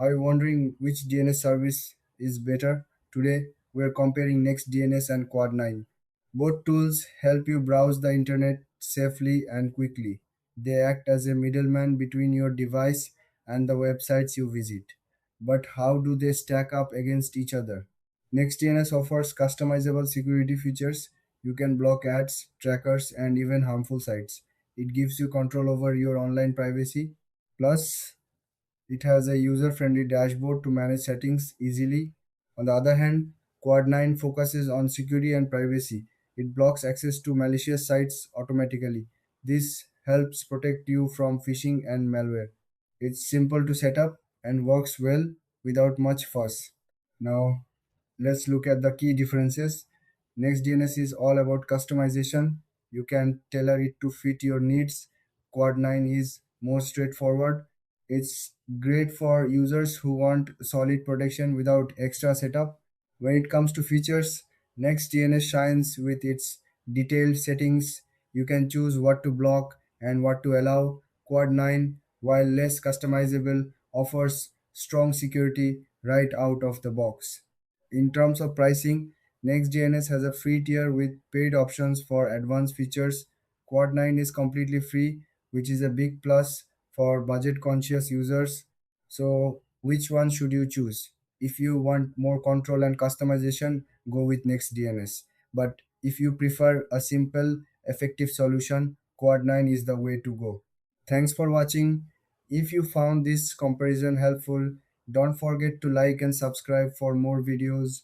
Are you wondering which DNS service is better? Today, we are comparing NextDNS and Quad9. Both tools help you browse the internet safely and quickly. They act as a middleman between your device and the websites you visit. But how do they stack up against each other? NextDNS offers customizable security features. You can block ads, trackers, and even harmful sites. It gives you control over your online privacy. Plus, it has a user-friendly dashboard to manage settings easily. On the other hand, Quad 9 focuses on security and privacy. It blocks access to malicious sites automatically. This helps protect you from phishing and malware. It's simple to set up and works well without much fuss. Now, let's look at the key differences. NextDNS is all about customization. You can tailor it to fit your needs. Quad 9 is more straightforward. It's great for users who want solid protection without extra setup. When it comes to features, NextDNS shines with its detailed settings. You can choose what to block and what to allow. Quad 9, while less customizable, offers strong security right out of the box. In terms of pricing, NextDNS has a free tier with paid options for advanced features. Quad 9 is completely free, which is a big plus for budget conscious users. So, which one should you choose? If you want more control and customization, go with NextDNS. But if you prefer a simple, effective solution, Quad 9 is the way to go. Thanks for watching. If you found this comparison helpful, don't forget to like and subscribe for more videos.